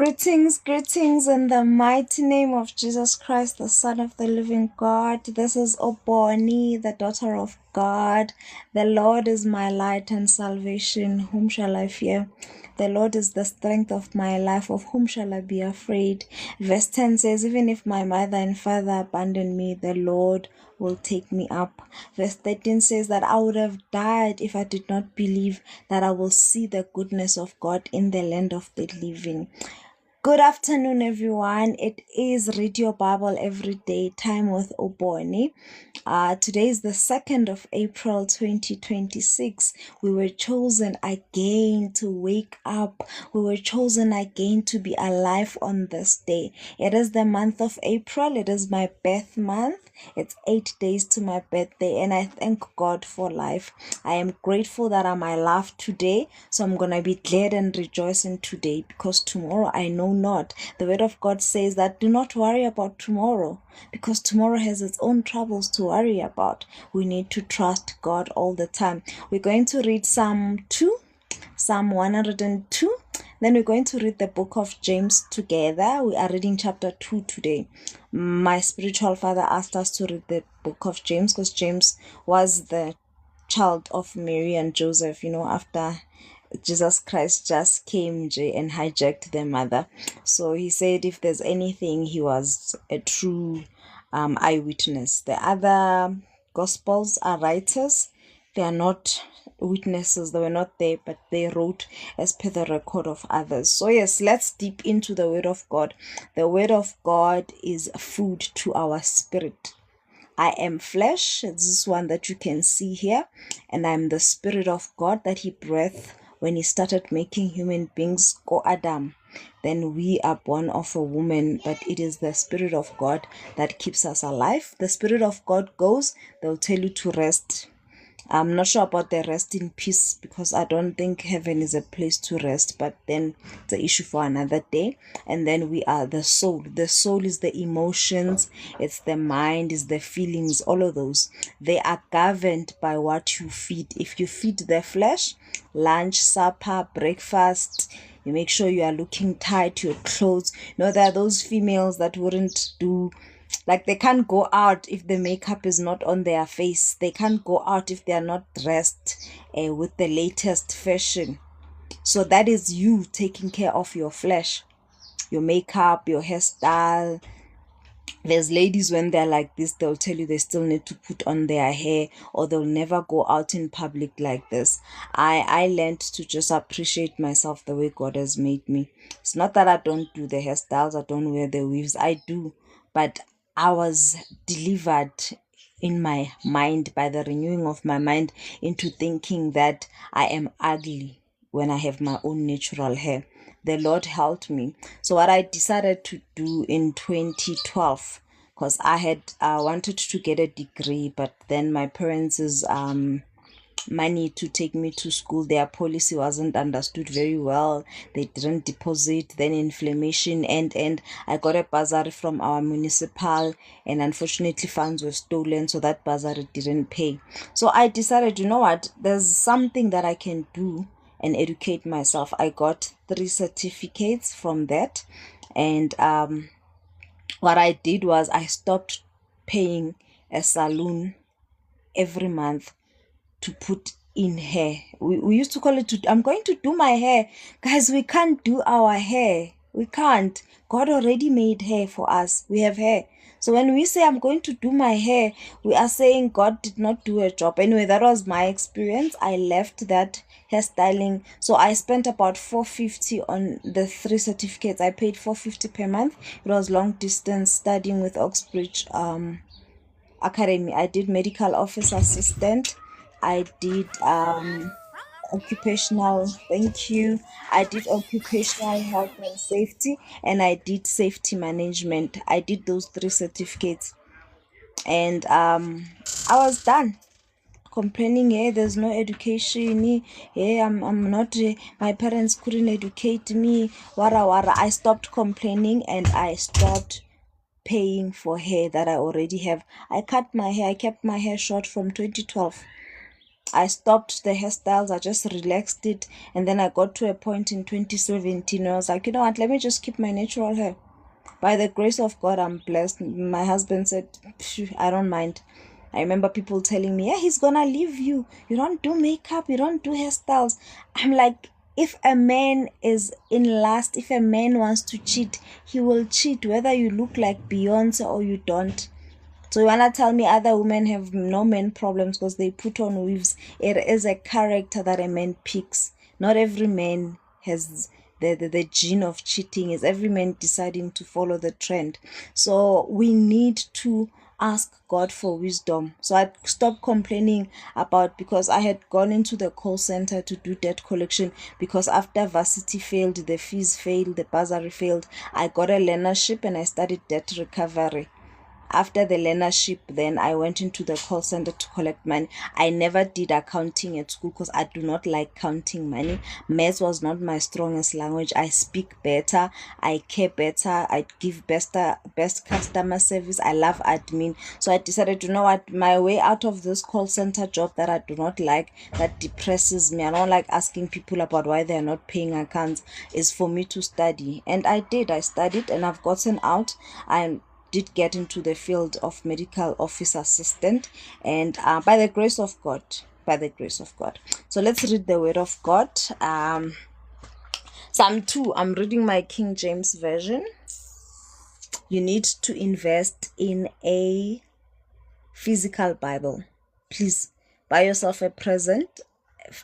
Greetings in the mighty name of Jesus Christ, the Son of the living God. This is Oboni, the daughter of God. The Lord is my light and salvation. Whom shall I fear? The Lord is the strength of my life. Of whom shall I be afraid? Verse 10 says, even if my mother and father abandon me, the Lord will take me up. Verse 13 says that I would have died if I did not believe that I will see the goodness of God in the land of the living. Good afternoon, everyone. It is Read Your Bible Every Day time with Oboni. Today is the 2nd of April 2026. We were chosen again to wake up. We were chosen again to be alive on this day. It is the month of April. It is my birth month. It's 8 days to my birthday, and I thank God for life. I am grateful that I'm alive today, so I'm gonna be glad and rejoicing today, because tomorrow I know not. The word of God says that do not worry about tomorrow, because tomorrow has its own troubles to worry about. We need to trust God all the time. We're going to read Psalm 102. Then we're going to read the book of James together. We are reading chapter 2 today. My spiritual father asked us to read the book of James because James was the child of Mary and Joseph, after Jesus Christ just came and hijacked their mother. So he said if there's anything, he was a true eyewitness. The other gospels are writers. They are not witnesses. They were not there, but they wrote as per the record of others. So yes, let's deep into the word of God. The word of God is food to our spirit. I am flesh. This is one that you can see here. And I'm the spirit of God that he breathed when he started making human beings, go Adam. Then we are born of a woman, but it is the spirit of God that keeps us alive. The spirit of God goes, they'll tell you to rest. I'm not sure about the rest in peace, because I don't think heaven is a place to rest, but then it's an issue for another day. And then we are the soul. The soul is the emotions, it's the mind, is the feelings, all of those. They are governed by what you feed. If you feed the flesh, lunch, supper, breakfast, you make sure you are looking tight to your clothes. There are those females that wouldn't do, like, they can't go out if the makeup is not on their face. They can't go out if they are not dressed with the latest fashion. So that is you taking care of your flesh, your makeup, your hairstyle. There's ladies, when they're like this, they'll tell you they still need to put on their hair, or they'll never go out in public like this. I learned to just appreciate myself the way God has made me. It's not that I don't do the hairstyles, I don't wear the weaves, I do, but I was delivered in my mind by the renewing of my mind into thinking that I am ugly when I have my own natural hair. The Lord helped me. So what I decided to do in 2012, because I had wanted to get a degree, but then my parents' money to take me to school, their policy wasn't understood very well. They didn't deposit. Then inflammation, and I got a bursary from our municipal, and unfortunately funds were stolen, so that bursary didn't pay. So I decided, you know what, there's something that I can do and educate myself. I got 3 certificates from that, and what I did was I stopped paying a salon every month to put in hair. We used to call it I'm going to do my hair. Guys, we can't do our hair. We can't. God already made hair for us. We have hair. So when we say I'm going to do my hair, we are saying God did not do a job. Anyway, that was my experience. I left that hairstyling. So I spent about $450 on the 3 certificates. I paid $450 per month. It was long distance studying with Oxbridge Academy. I did medical office assistant. I did occupational, thank you. I did occupational health and safety, and I did safety management. I did those 3 certificates, and I was done. Complaining, hey, there's no education, hey, I'm not, my parents couldn't educate me, wara wara. I stopped complaining, and I stopped paying for hair that I already have. I cut my hair. I kept my hair short from 2012. I stopped the hairstyles. I just relaxed it. And then I got to a point in 2017 where I was like, you know what, let me just keep my natural hair. By the grace of God, I'm blessed. My husband said, I don't mind. I remember people telling me, yeah, he's gonna leave you. You don't do makeup, you don't do hairstyles. I'm like, if a man is in lust, if a man wants to cheat, he will cheat, whether you look like Beyonce or you don't. So you wanna tell me other women have no men problems because they put on weaves? It is a character that a man picks. Not every man has the gene of cheating. Is every man deciding to follow the trend? So we need to ask God for wisdom. So I stopped complaining about, because I had gone into the call center to do debt collection, because after varsity failed, the fees failed, the bursary failed, I got a learnership and I studied debt recovery. After the learnership, then I went into the call center to collect money. I never did accounting at school because I do not like counting money. Maths was not my strongest language. I speak better, I care better, I give best customer service. I love admin. So I decided, you know what, my way out of this call center job that I do not like, that depresses me, I don't like asking people about why they're not paying accounts, is for me to study. And I did. I studied and I've gotten out. I did get into the field of medical office assistant, and by the grace of God, so let's read the word of God. Psalm 2, I'm reading my King James version. You need to invest in a physical Bible. Please buy yourself a present,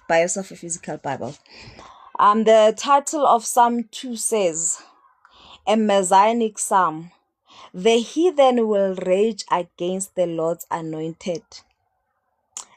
buy yourself a physical Bible. The title of Psalm 2 says, a messianic psalm. The heathen will rage against the Lord's anointed.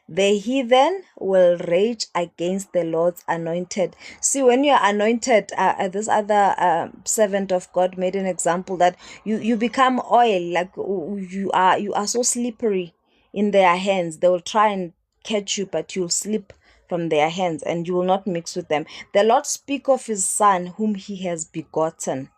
The heathen will rage against the Lord's anointed. See, when you're anointed, this other servant of God made an example that you become oil, like you are so slippery in their hands. They will try and catch you, but you'll slip from their hands and you will not mix with them. The Lord speak of his son whom he has begotten.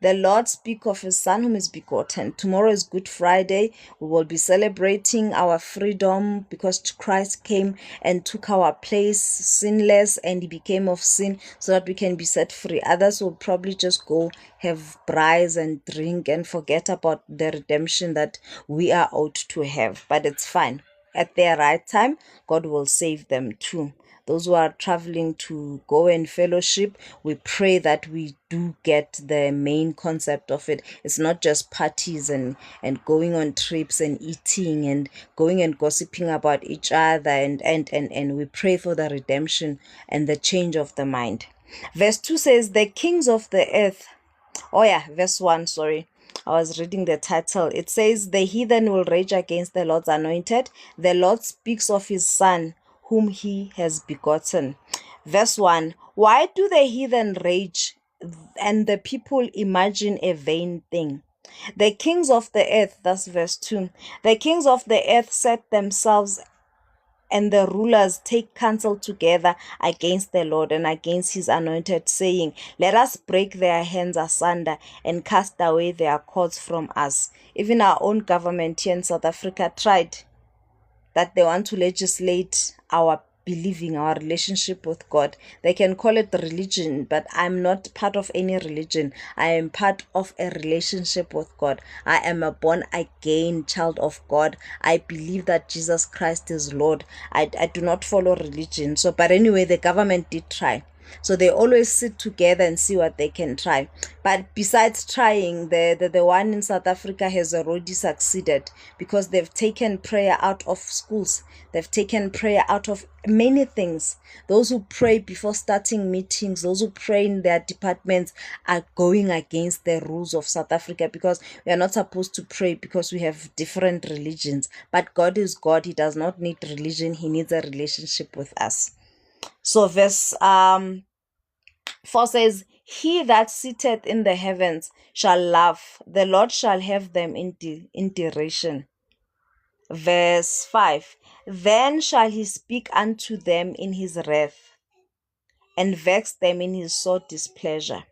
The Lord speak of his son whom is begotten. Tomorrow is Good Friday. We will be celebrating our freedom because Christ came and took our place sinless, and he became of sin so that we can be set free. Others will probably just go have braais and drink and forget about the redemption that we are owed to have. But it's fine. At their right time, God will save them too. Those who are traveling to go and fellowship, we pray that we do get the main concept of it. It's not just parties and going on trips and eating and going and gossiping about each other, and we pray for the redemption and the change of the mind. Verse 2 says, the kings of the earth. Verse 1, sorry. I was reading the title. It says, the heathen will rage against the Lord's anointed. The Lord speaks of his son whom he has begotten. Verse 1, why do the heathen rage and the people imagine a vain thing? The kings of the earth, that's verse 2. The kings of the earth set themselves, and the rulers take counsel together against the Lord and against his anointed, saying, let us break their hands asunder and cast away their cords from us. Even our own government here in South Africa tried that. They want to legislate our believing, our relationship with God. They can call it religion, but I'm not part of any religion. I am part of a relationship with God. I am a born again child of God. I believe that Jesus Christ is Lord. I do not follow religion. So, but anyway, the government did try. So they always sit together and see what they can try. But besides trying, the one in South Africa has already succeeded, because they've taken prayer out of schools. They've taken prayer out of many things. Those who pray before starting meetings, those who pray in their departments, are going against the rules of South Africa, because we are not supposed to pray because we have different religions. But God is God. He does not need religion. He needs a relationship with us. So verse 4 says, he that sitteth in the heavens shall laugh. The Lord shall have them in derision. Verse 5, then shall he speak unto them in his wrath, and vex them in his sore displeasure.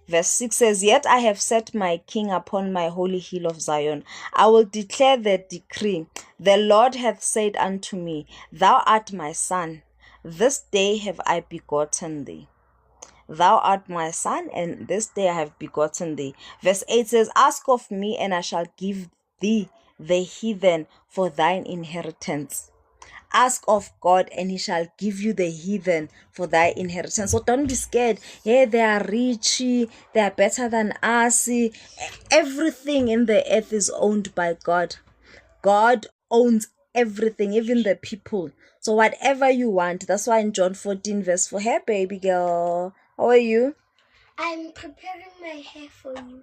Verse 6 says, Yet I have set my king upon my holy hill of Zion. I will declare the decree. The Lord hath said unto me, Thou art my son. This day have I begotten thee. Thou art my son, and this day I have begotten thee. Verse 8 says, Ask of me, and I shall give thee the heathen for thine inheritance. Ask of God, and he shall give you the heathen for thy inheritance. So don't be scared. Hey, they are rich, they are better than us. Everything in the earth is owned by God. God owns everything, even the people. So whatever you want, that's why in John 14 verse 4, hey baby girl, how are you? I'm preparing my hair for you.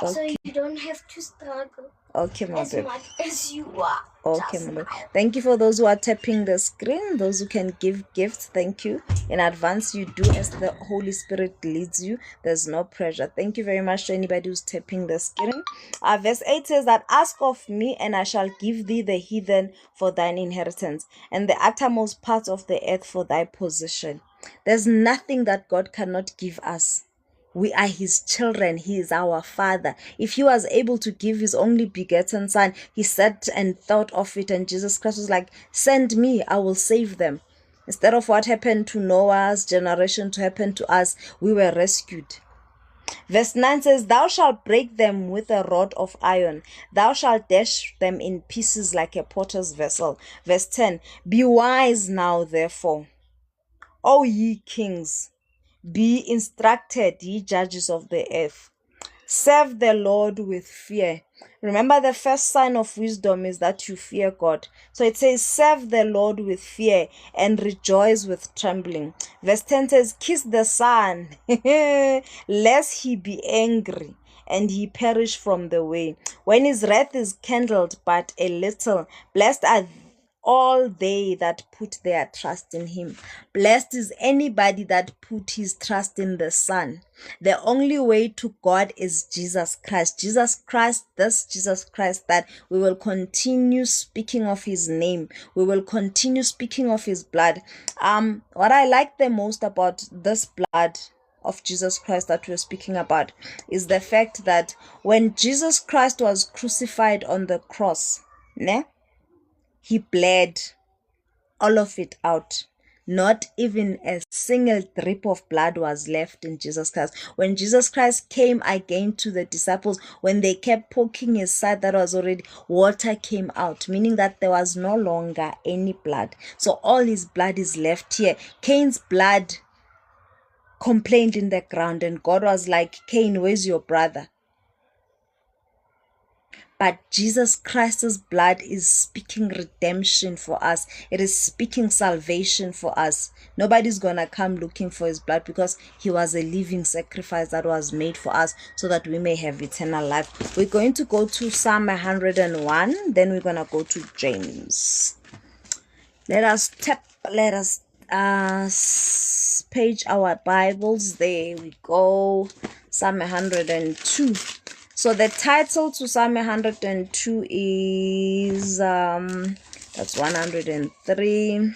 Okay. So you don't have to struggle. Okay, my as babe. much as you are. Okay, my babe. Thank you for those who are tapping the screen, those who can give gifts. Thank you in advance. You do as the Holy Spirit leads you. There's no pressure. Thank you very much to anybody who's tapping the screen. Verse 8 says that, Ask of me, and I shall give thee the heathen for thine inheritance, and the uttermost parts of the earth for thy possession. There's nothing that God cannot give us. We are his children. He is our father. If he was able to give his only begotten son, he sat and thought of it, and Jesus Christ was like, Send me, I will save them. Instead of what happened to Noah's generation to happen to us, we were rescued. Verse 9 says, Thou shalt break them with a rod of iron. Thou shalt dash them in pieces like a potter's vessel. Verse 10, Be wise now, therefore, O ye kings. Be instructed, ye judges of the earth. Serve the Lord with fear. Remember, the first sign of wisdom is that you fear God. So it says, Serve the Lord with fear and rejoice with trembling. Verse 10 says, Kiss the Son, lest he be angry and he perish from the way. When his wrath is kindled but a little, blessed are all they that put their trust in him. Blessed is anybody that put his trust in the Son. The only way to God is Jesus Christ. Jesus Christ, this Jesus Christ that we will continue speaking of his name. We will continue speaking of his blood. What I like the most about this blood of Jesus Christ that we're speaking about is the fact that when Jesus Christ was crucified on the cross, he bled all of it out. Not even a single drip of blood was left in Jesus Christ. When Jesus Christ came again to the disciples, when they kept poking his side, that was already water came out, meaning that there was no longer any blood. So all his blood is left here. Cain's blood complained in the ground, and God was like, Cain, where's your brother? But Jesus Christ's blood is speaking redemption for us. It is speaking salvation for us. Nobody's gonna come looking for his blood because he was a living sacrifice that was made for us so that we may have eternal life. We're going to go to Psalm 101, then we're gonna go to James. Let us page our Bibles. There we go. Psalm 102. So the title to Psalm 102 is that's 103.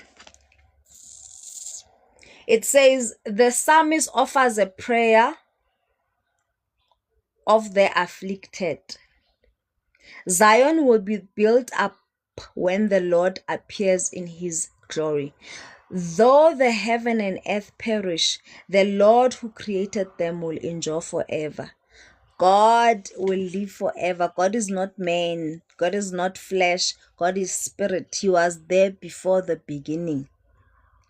It says, the psalmist offers a prayer of the afflicted. Zion will be built up when the Lord appears in his glory. Though the heaven and earth perish, the Lord who created them will endure forever. God will live forever. God is not man. God is not flesh. God is spirit. He was there before the beginning.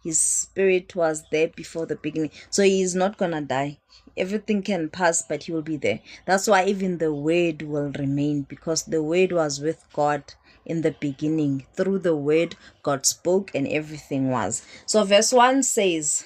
His spirit was there before the beginning. So he is not going to die. Everything can pass, but he will be there. That's why even the word will remain, because the word was with God in the beginning. Through the word, God spoke and everything was. So verse 1 says,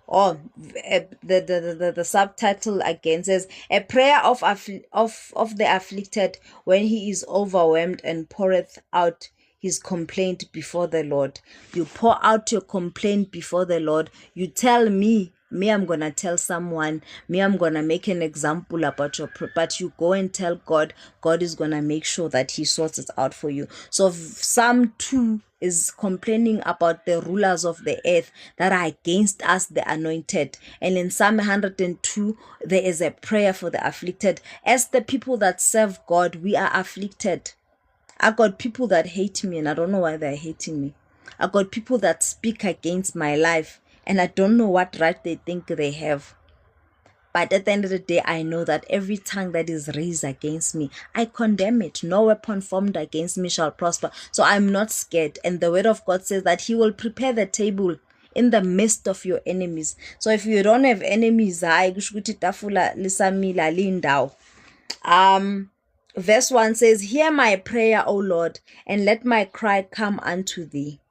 the subtitle again says, a prayer of the afflicted when he is overwhelmed and poureth out his complaint before the Lord. You pour out your complaint before the Lord. You tell me, I'm gonna tell someone, I'm gonna make an example about but you go and tell God. God is gonna make sure that he sorts it out for you. So Psalm 2 is complaining about the rulers of the earth that are against us, the anointed. And in Psalm 102, there is a prayer for the afflicted. As the people that serve God, we are afflicted. I got people that hate me and I don't know why they're hating me. I got people that speak against my life and I don't know what right they think they have. But at the end of the day, I know that every tongue that is raised against me, I condemn it. No weapon formed against me shall prosper. So I'm not scared. And the word of God says that he will prepare the table in the midst of your enemies. So if you don't have enemies, verse 1 says, hear my prayer, O Lord, and let my cry come unto thee.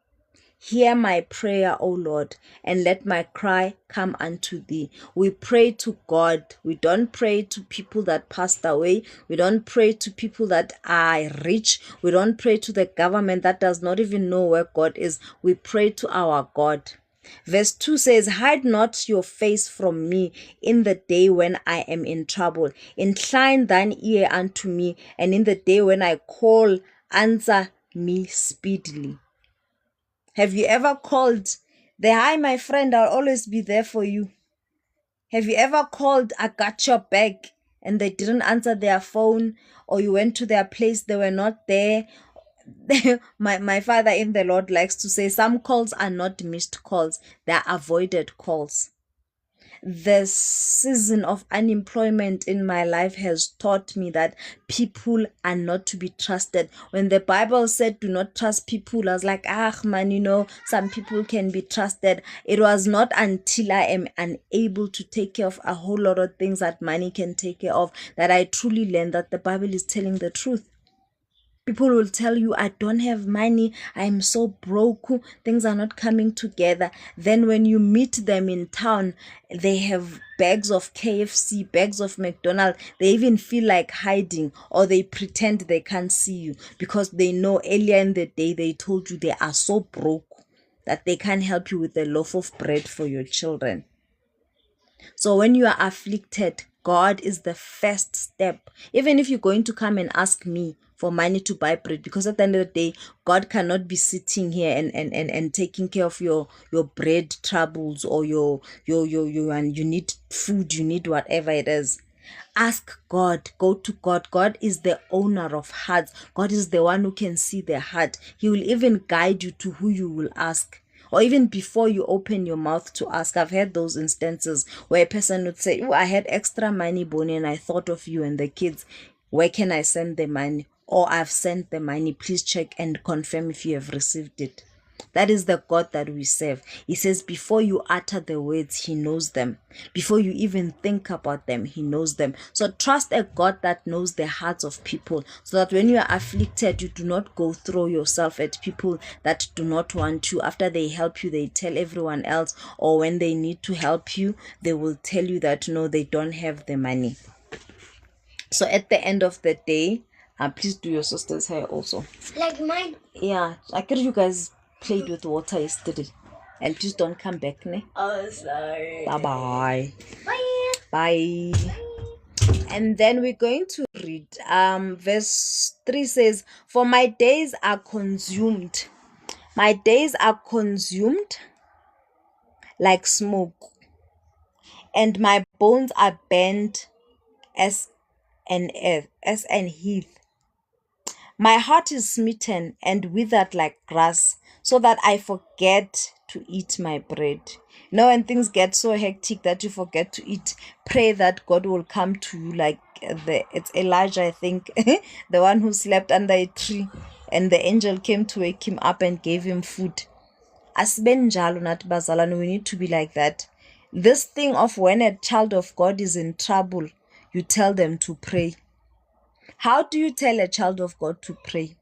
Hear my prayer, O Lord, and let my cry come unto thee. We pray to God. We don't pray to people that passed away. We don't pray to people that are rich. We don't pray to the government that does not even know where God is. We pray to our God. Verse 2 says, hide not your face from me in the day when I am in trouble. Incline thine ear unto me, and in the day when I call, answer me speedily. Have you ever called hi, my friend, I'll always be there for you? Have you ever called, I got your back, and they didn't answer their phone, or you went to their place, they were not there? My father in the Lord likes to say some calls are not missed calls, they're avoided calls. The season of unemployment in my life has taught me that people are not to be trusted. When the Bible said do not trust people, I was like, man, some people can be trusted. It was not until I am unable to take care of a whole lot of things that money can take care of that I truly learned that the Bible is telling the truth. People will tell you, I don't have money, I am so broke, things are not coming together. Then when you meet them in town, they have bags of KFC, bags of McDonald's. They even feel like hiding, or they pretend they can't see you because they know earlier in the day they told you they are so broke that they can't help you with a loaf of bread for your children. So when you are afflicted, God is the first step. Even if you're going to come and ask me for money to buy bread, because at the end of the day, God cannot be sitting here and taking care of your bread troubles, or your and you need food, you need whatever it is. Ask God, go to God. God is the owner of hearts. God is the one who can see the heart. He will even guide you to who you will ask. Or even before you open your mouth to ask. I've had those instances where a person would say, I had extra money, Bonnie, and I thought of you and the kids. Where can I send the money? Or I've sent the money. Please check and confirm if you have received it. That is the God that we serve. He says before you utter the words, he knows them. Before you even think about them, he knows them. So trust a God that knows the hearts of people, so that when you are afflicted, you do not go throw yourself at people that do not want you. After they help you, they tell everyone else, or when they need to help you, they will tell you that no, they don't have the money. So at the end of the day, please do your sister's hair also. Like mine? Yeah, I get you guys played with water yesterday, and please don't come back, ne? Oh, sorry. Bye. Bye. And then we're going to read verse 3 says, for my days are consumed like smoke, and my bones are bent as an heath. My heart is smitten and withered like grass, so that I forget to eat my bread. When things get so hectic that you forget to eat, pray that God will come to you like it's Elijah, I think, the one who slept under a tree, and the angel came to wake him up and gave him food. Asibe njalo nathi bazalwane, we need to be like that. This thing of when a child of God is in trouble, you tell them to pray. How do you tell a child of God to pray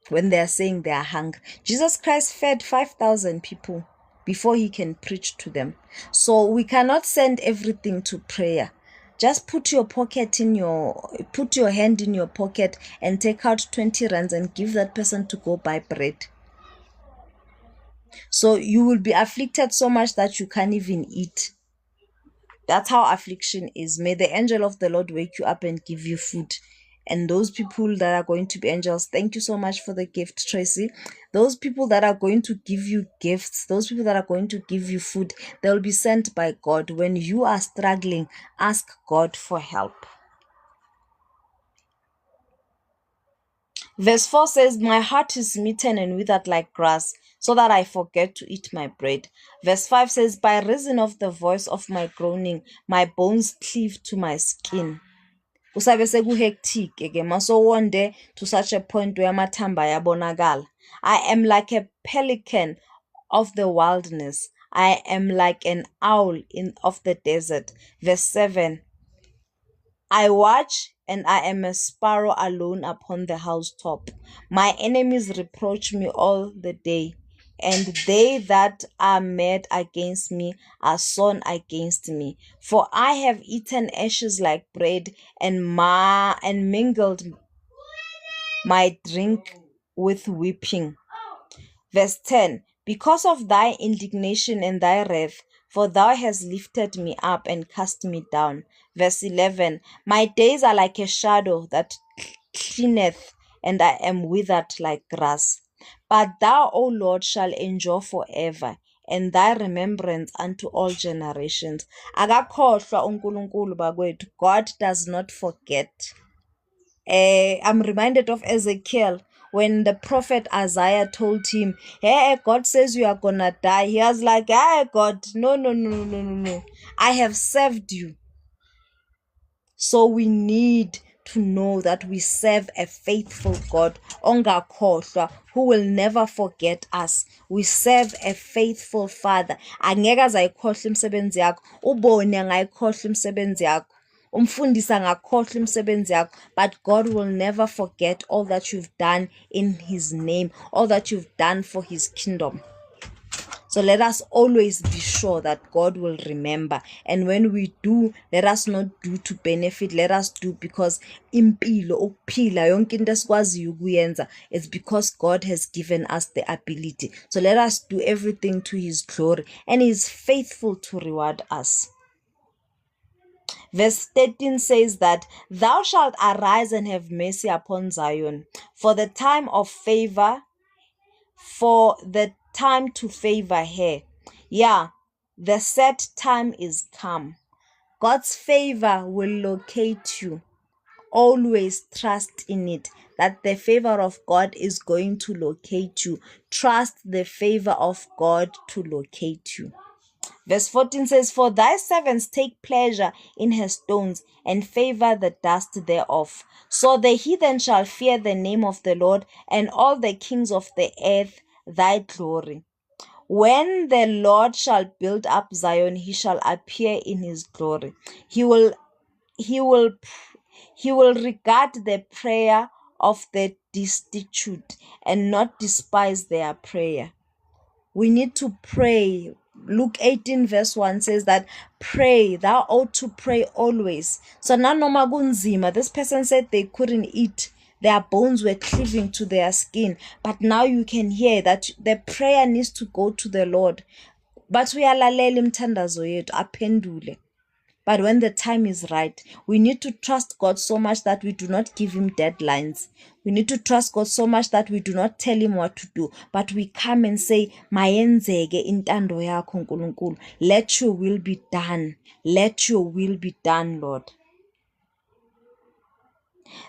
when they are saying they are hungry? Jesus Christ fed 5,000 people before he can preach to them. So we cannot send everything to prayer. Just put your hand in your pocket and take out 20 rands and give that person to go buy bread. So you will be afflicted so much that you can't even eat. That's how affliction is. May the angel of the Lord wake you up and give you food. And those people that are going to be angels, thank you so much for the gift, Tracy. Those people that are going to give you gifts, those people that are going to give you food, they'll be sent by God. When you are struggling, ask God for help. Verse 4 says, my heart is smitten and withered like grass, so that I forget to eat my bread. Verse 5 says, by reason of the voice of my groaning, my bones cleave to my skin. Kusabe sekuhectic ke masowonde to such a point where amathamba ayabonakala. I am like a pelican of the wilderness. I am like an owl of the desert. Verse 7, I watch and I am a sparrow alone upon the housetop. My enemies reproach me all the day, and they that are mad against me are sown against me. For I have eaten ashes like bread, and mingled my drink with weeping. Verse 10, because of thy indignation and thy wrath, for thou hast lifted me up and cast me down. Verse 11, my days are like a shadow that cleaneth, and I am withered like grass. But thou, O Lord, shall endure forever, and thy remembrance unto all generations. Akakhohlwa uNkulunkulu bakwethu. God does not forget. I'm reminded of Ezekiel when the prophet Isaiah told him, hey, God says you are gonna die. He was like, hey, God, no. I have served you. So we need to know that we serve a faithful God, ongakhohlwa, who will never forget us. We serve a faithful Father. Angeke azayikhohlwa imisebenzi yakho, ubone angayikhohlwa imisebenzi yakho. Umfundisi angakhohlwa imisebenzi yakho, but God will never forget all that you've done in his name, all that you've done for his kingdom. So let us always be sure that God will remember. And when we do, let us not do to benefit. Let us do because impilo, ukuphila, yonke into esikwaziyo ukuyenza, it's because God has given us the ability. So let us do everything to his glory. And he is faithful to reward us. Verse 13 says that, thou shalt arise and have mercy upon Zion, for the time of favor, for the time to favor her. Yeah, the set time is come. God's favor will locate you. Always trust in it, that the favor of God is going to locate you. Trust the favor of God to locate you. Verse 14 says, for thy servants take pleasure in her stones, and favor the dust thereof. So the heathen shall fear the name of the Lord, and all the kings of the earth thy glory. When the Lord shall build up Zion, he shall appear in his glory. He will regard the prayer of the destitute and not despise their prayer. We need to pray. Luke 18 verse 1 says that pray, thou ought to pray always. So now noma kunzima, this person said they couldn't eat. Their bones were cleaving to their skin. But now you can hear that the prayer needs to go to the Lord. But uyalalela imithandazo yethu aphendule. But when the time is right, we need to trust God so much that we do not give him deadlines. We need to trust God so much that we do not tell him what to do, but we come and say, mayenzeke intando yakho nkulunkulu. Let your will be done. Let your will be done, Lord.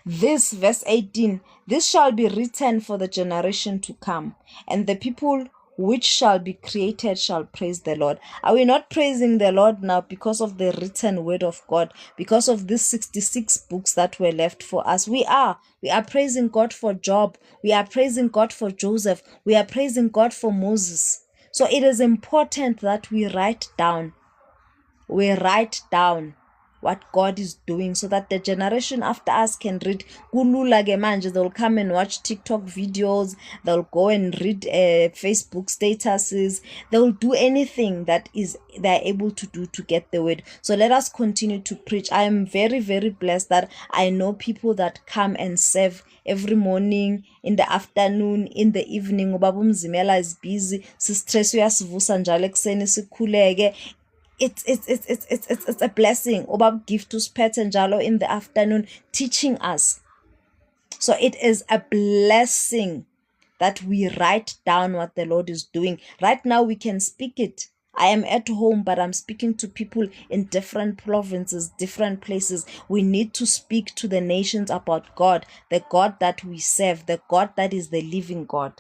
This, verse 18, this shall be written for the generation to come, and the people which shall be created shall praise the Lord. Are we not praising the Lord now because of the written word of God, because of these 66 books that were left for us? We are praising God for Job. We are praising God for Joseph. We are praising God for Moses. So it is important that we write down what God is doing, so that the generation after us can read. Kulula ke manje, they'll come and watch TikTok videos, they'll go and read Facebook statuses, they'll do anything that is they're able to do to get the word. So let us continue to preach. I am very, very blessed that I know people that come and serve every morning, in the afternoon, in the evening. Ubaba uMzimela is busy, sistress uyasivusa njalo ekuseni sikhuleke. It's a blessing. Obab gift to spet njalo in the afternoon teaching us. So it is a blessing that we write down what the Lord is doing. Right now, we can speak it. I am at home, but I'm speaking to people in different provinces, different places. We need to speak to the nations about God, the God that we serve, the God that is the living God.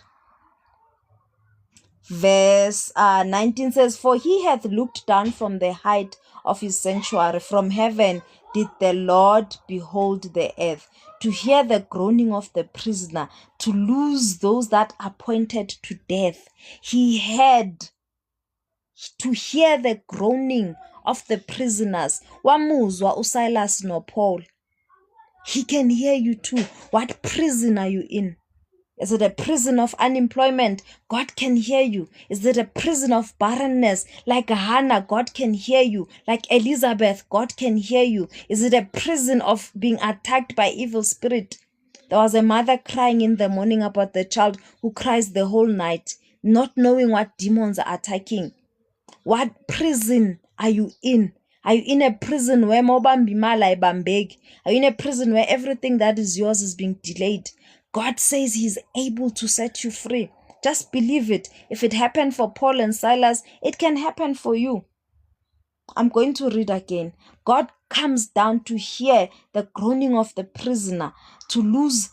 Verse 19 says, "For he hath looked down from the height of his sanctuary. From heaven did the Lord behold the earth, to hear the groaning of the prisoner, to loose those that are appointed to death." He had to hear the groaning of the prisoners. Wamuzwa uSilas no Paul. He can hear you too. What prison are you in? Is it a prison of unemployment? God can hear you. Is it a prison of barrenness? Like Hannah, God can hear you. Like Elizabeth, God can hear you. Is it a prison of being attacked by evil spirit? There was a mother crying in the morning about the child who cries the whole night, not knowing what demons are attacking. What prison are you in? Are you in a prison where mobambimala ibambegi? Are you in a prison where everything that is yours is being delayed? God says he's able to set you free. Just believe it. If it happened for Paul and Silas, it can happen for you. I'm going to read again. God comes down to hear the groaning of the prisoner, to loose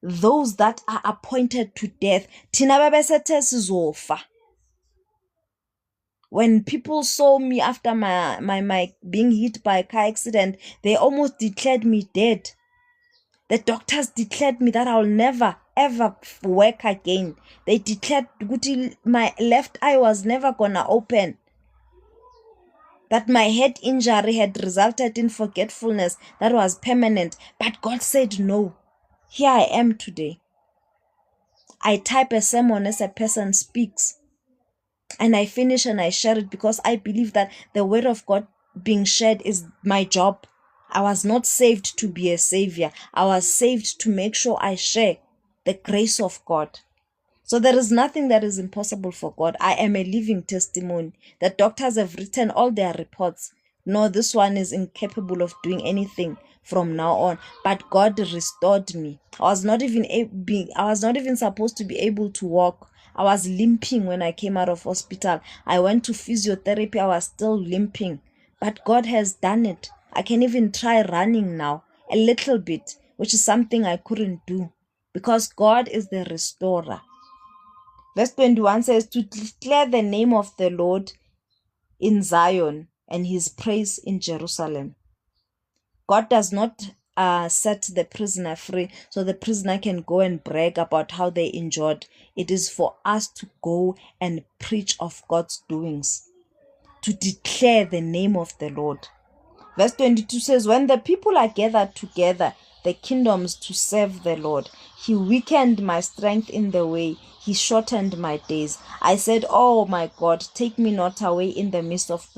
those that are appointed to death. Thina babesethe sizofa. When people saw me after my being hit by a car accident, they almost declared me dead. The doctors declared me that I'll never, ever work again. They declared my left eye was never gonna open. That my head injury had resulted in forgetfulness that was permanent. But God said no. Here I am today. I type a sermon as a person speaks. And I finish and I share it because I believe that the word of God being shared is my job. I was not saved to be a savior. I was saved to make sure I share the grace of God. So there is nothing that is impossible for God. I am a living testimony. The doctors have written all their reports. No, this one is incapable of doing anything from now on. But God restored me. I was not even supposed to be able to walk. I was limping when I came out of hospital. I went to physiotherapy. I was still limping. But God has done it. I can even try running now, a little bit, which is something I couldn't do, because God is the restorer. Verse 21 says, "To declare the name of the Lord in Zion and his praise in Jerusalem." God does not set the prisoner free so the prisoner can go and brag about how they enjoyed. It is for us to go and preach of God's doings, to declare the name of the Lord. Verse 22 says, "When the people are gathered together, the kingdoms to serve the Lord, he weakened my strength in the way. He shortened my days. I said, oh my God, take me not away in the midst of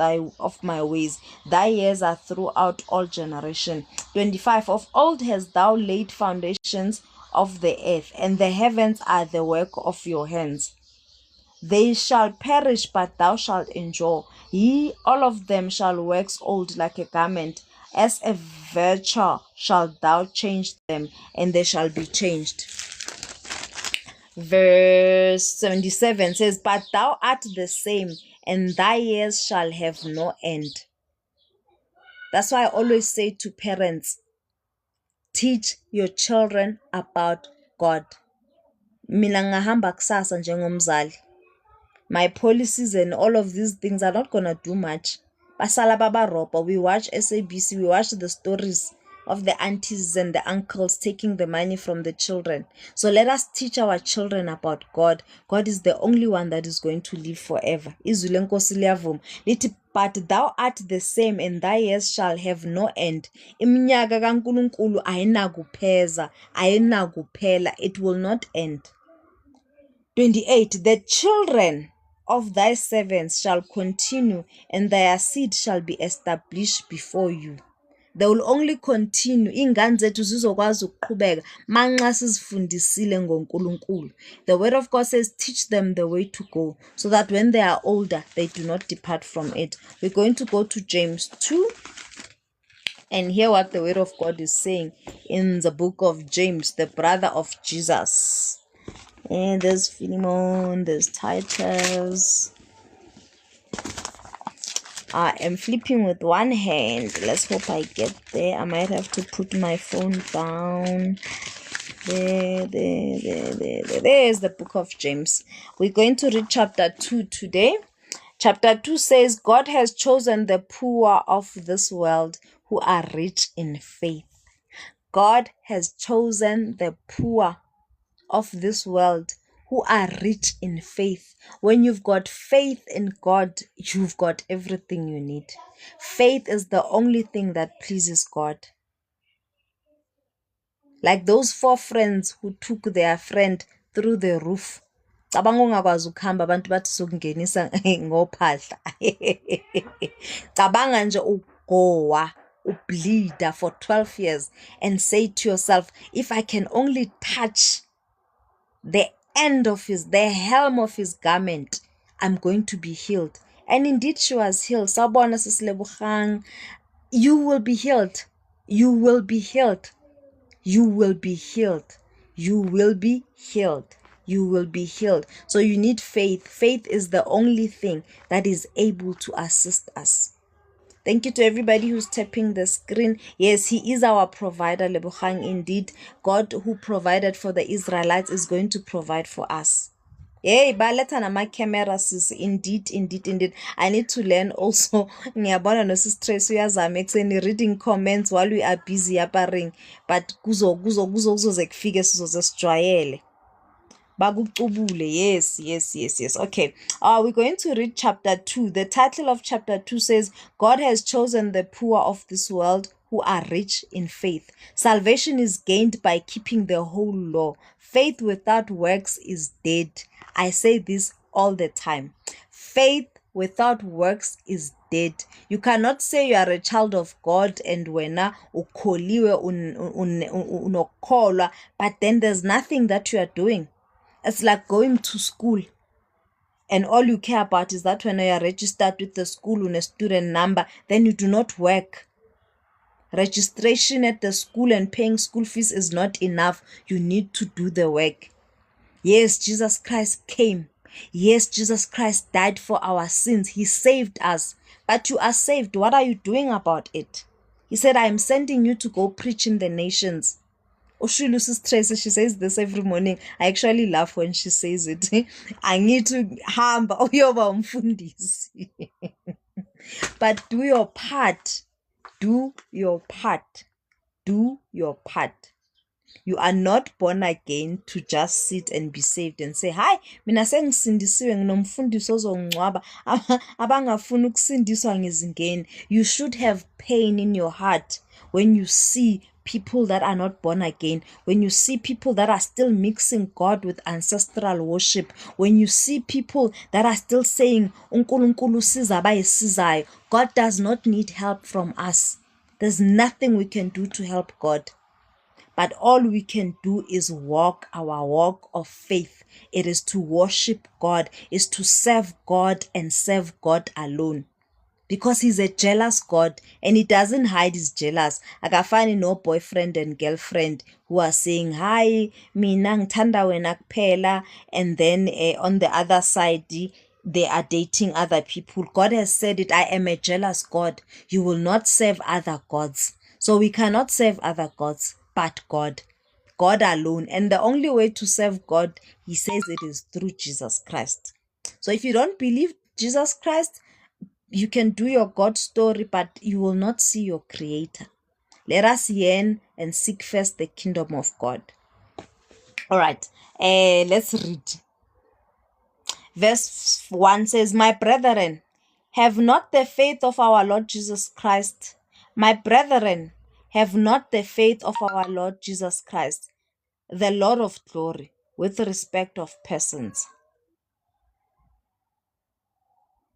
my ways. Thy years are throughout all generation." 25, "Of old hast thou laid foundations of the earth, and the heavens are the work of your hands. They shall perish, but thou shalt endure. All of them shall wax old like a garment. As a vesture shalt thou change them, and they shall be changed." Verse 77 says, "But thou art the same, and thy years shall have no end." That's why I always say to parents, teach your children about God. Mina ngahamba kusasa njengomzali. My policies and all of these things are not gonna do much. Basala baba ropa. We watch SABC, we watch the stories of the aunties and the uncles taking the money from the children. So let us teach our children about God. God is the only one that is going to live forever. Izwi lenkosi liyavuma lithi, "But thou art the same, and thy years shall have no end." Iminyaka kaNkulunkulu ayinakupheza, ayinakuphela. It will not end. 28, "The children of thy servants shall continue, and their seed shall be established before you." They will only continue. Ingane zethu zizokwazi ukuqhubeka manxa sizifundisile ngoNkulunkulu. The word of God says, teach them the way to go, so that when they are older, they do not depart from it. We're going to go to James 2 And hear what the word of God is saying in the book of James, the brother of Jesus. And there's Philemon, there's Titus. I am flipping with one hand. Let's hope I get there. I might have to put my phone down. There. There's the book of James. We're going to read chapter 2 today. Chapter 2 says, God has chosen the poor of this world who are rich in faith. God has chosen the poor of this world who are rich in faith. When you've got faith in God, you've got everything you need. Faith is the only thing that pleases God. Like those 4 friends who took their friend through the roof. Cabanga ungakwazi ukuhamba abantu bathi sokungenisa ngophahla. Cabanga nje ugowa ubleeda for 12 years and say to yourself, if I can only touch the helm of his garment, I'm going to be healed. And indeed she was healed. Sabona Sislebogang, you will be healed. You will be healed. You will be healed. You will be healed. You will be healed. So you need faith. Faith is the only thing that is able to assist us. Thank you to everybody who's tapping the screen. Yes, he is our provider, Lebogang. Indeed, God who provided for the Israelites is going to provide for us. Hey, baleta na my camera sis. Indeed. I need to learn also. Ngiyabona no sis Tracy uyazama ekseni reading comments while we are busy apparing. But kuzo zekufike sizozesijwayele. Bakucubule. Yes. Okay. We're going to read chapter 2. The title of chapter 2 says, God has chosen the poor of this world who are rich in faith. Salvation is gained by keeping the whole law. Faith without works is dead. I say this all the time. Faith without works is dead. You cannot say you are a child of God and wena ukholiwe unokholwa, but then there's nothing that you are doing. It's like going to school and all you care about is that when you are registered with the school on a student number, then you do not work. Registration at the school and paying school fees is not enough. You need to do the work. Yes, Jesus Christ came. Yes, Jesus Christ died for our sins. He saved us. But you are saved. What are you doing about it? He said, I am sending you to go preach in the nations. Sis Tracy, she says this every morning. I actually laugh when she says it. I need to hamba uyoba umfundisi. But do your part. Do your part. Do your part. You are not born again to just sit and be saved and say, hi, mina sengisindisiwe nginomfundisi ozongcwaba abangafuna ukusindiswa ngizingeni. You should have pain in your heart when you see people that are not born again, when you see people that are still mixing God with ancestral worship, when you see people that are still saying, uNkulunkulu siza abayisizayo. God does not need help from us. There's nothing we can do to help God. But all we can do is walk our walk of faith. It is to worship God, is to serve God and serve God alone. Because he's a jealous God and he doesn't hide his jealous. Akafani no boyfriend and girlfriend who are saying, hi, mina ngithanda wena kuphela, and then on the other side, they are dating other people. God has said it, I am a jealous God. You will not serve other gods. So we cannot serve other gods but God. God alone. And the only way to serve God, he says it is through Jesus Christ. So if you don't believe Jesus Christ, you can do your God story, but you will not see your creator. Let us yearn and seek first the kingdom of God. All right, let's read. Verse 1 says, my brethren, have not the faith of our Lord Jesus Christ. My brethren, have not the faith of our Lord Jesus Christ, the Lord of glory, with respect of persons.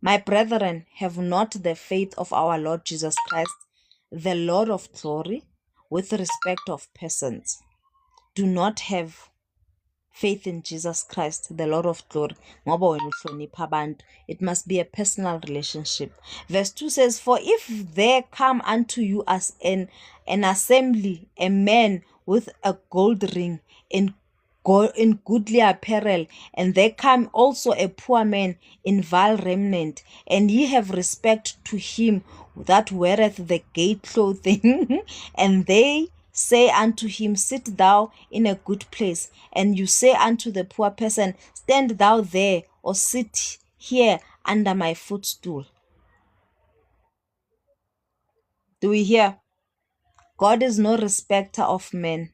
My brethren, have not the faith of our Lord Jesus Christ, the Lord of glory, with respect of persons. Do not have faith in Jesus Christ, the Lord of glory. Ngoba wena uhlonipha abantu. It must be a personal relationship. Verse 2 says, For if there come unto you as an assembly a man with a gold ring in goodly apparel, and there come also a poor man in vile raiment, and ye have respect to him that weareth the gay clothing, and they say unto him, Sit thou in a good place, and you say unto the poor person, Stand thou there, or sit here under my footstool. Do we hear? God is no respecter of men.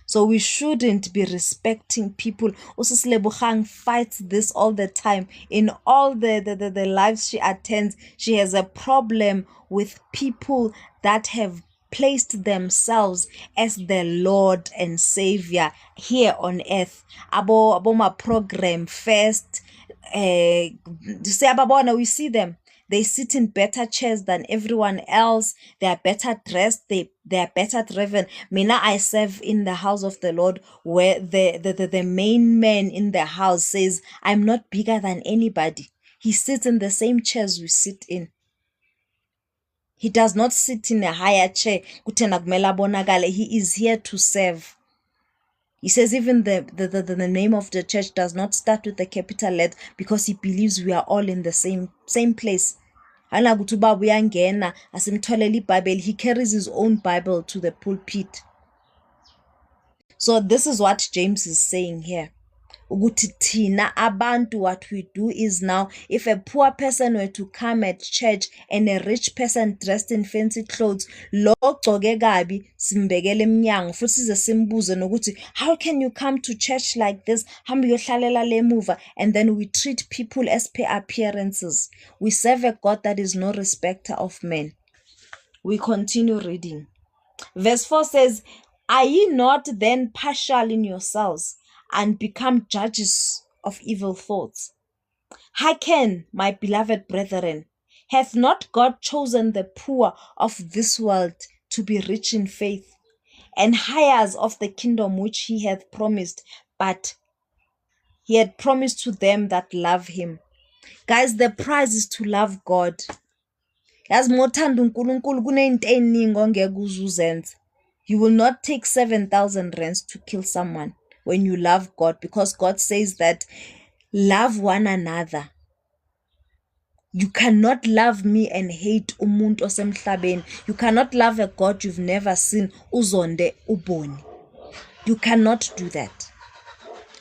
So we shouldn't be respecting people. Usis Lebogang fights this all the time. In all the lives she attends, she has a problem with people that have placed themselves as the Lord and Savior here on earth. Abo ma program first. We see them. They sit in better chairs than everyone else. They are better dressed. They are better driven. Mina, I serve in the house of the Lord, where the main man in the house says, I'm not bigger than anybody. He sits in the same chairs we sit in. He does not sit in a higher chair. He is here to serve. He says even the name of the church does not start with a capital letter because he believes we are all in the same place. He carries his own Bible to the pulpit. So this is what James is saying here. What we do is now, if a poor person were to come at church and a rich person dressed in fancy clothes, how can you come to church like this? And then we treat people as per appearances. We serve a God that is no respecter of men. We continue reading. Verse 4 says, Are ye not then partial in yourselves, and become judges of evil thoughts? Hearken, my beloved brethren, hath not God chosen the poor of this world to be rich in faith, and heirs of the kingdom which he hath promised, but he had promised to them that love him? Guys, the prize is to love God. You will not take 7,000 rands to kill someone when you love God, because God says that love one another. You cannot love me and hate umuntu osemhlabeni. You cannot love a God you've never seen. Uzonde uboni. You cannot do that.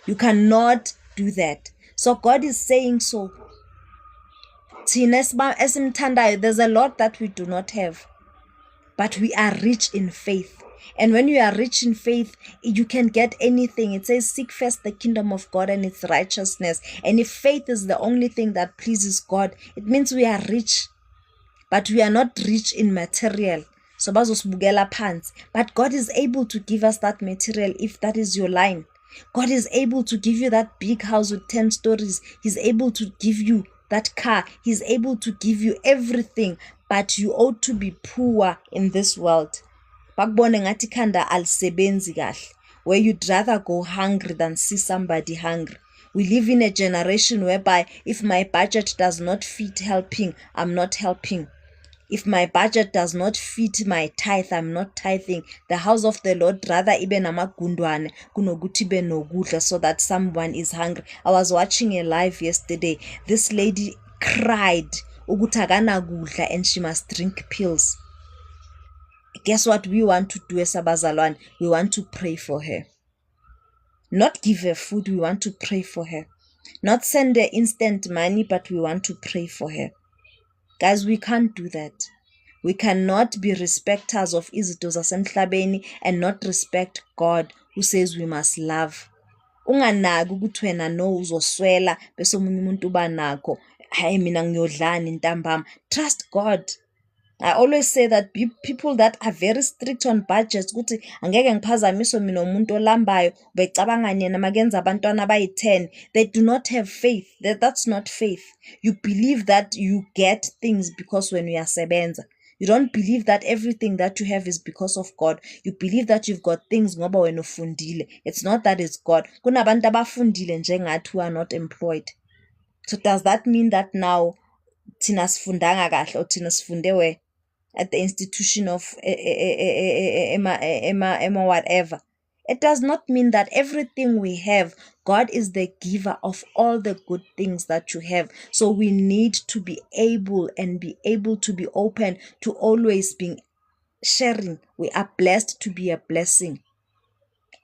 You cannot do that. So God is saying so. There's a lot that we do not have, but we are rich in faith. And when you are rich in faith, you can get anything. It says, seek first the kingdom of God and its righteousness. And if faith is the only thing that pleases God, it means we are rich. But we are not rich in material. So but God is able to give us that material if that is your line. God is able to give you that big house with 10 stories. He's able to give you that car. He's able to give you everything. But you ought to be poor in this world. Where you'd rather go hungry than see somebody hungry. We live in a generation whereby if my budget does not fit helping, I'm not helping. If my budget does not fit my tithe, I'm not tithing. The house of the Lord rather ibe namagundwane kunokuthi ibe nokudla so that someone is hungry. I was watching a live yesterday. This lady cried ukuthi akanakudla and she must drink pills. Guess what we want to do as abazalwane? We want to pray for her. Not give her food, we want to pray for her. Not send her instant money, but we want to pray for her. Guys, we can't do that. We cannot be respecters of izinto zasemhlabeni and not respect God who says we must love. Unganaki ukuthi wena no uzoswela bese omunye umuntu uba nakho. Hayi mina ngiyodlana intambama. Trust God. I always say that people that are very strict on budgets, ukuthi angeke ngiphazamiswe mina umuntu olambayo becabanga yena makenza abantwana abayi-10, they do not have faith. That's not faith. You believe that you get things because when uyasebenza. You don't believe that everything that you have is because of God. You believe that you've got things ngoba wena ufundile. It's not that it's God. Kunabantu abafundile njengathi who are not employed. So does that mean that now thina sifundanga kahle or thina sifunde where at the institution of Emma whatever? It does not mean that everything we have, God is the giver of all the good things that you have. So we need to be able to be open to always being sharing. We are blessed to be a blessing.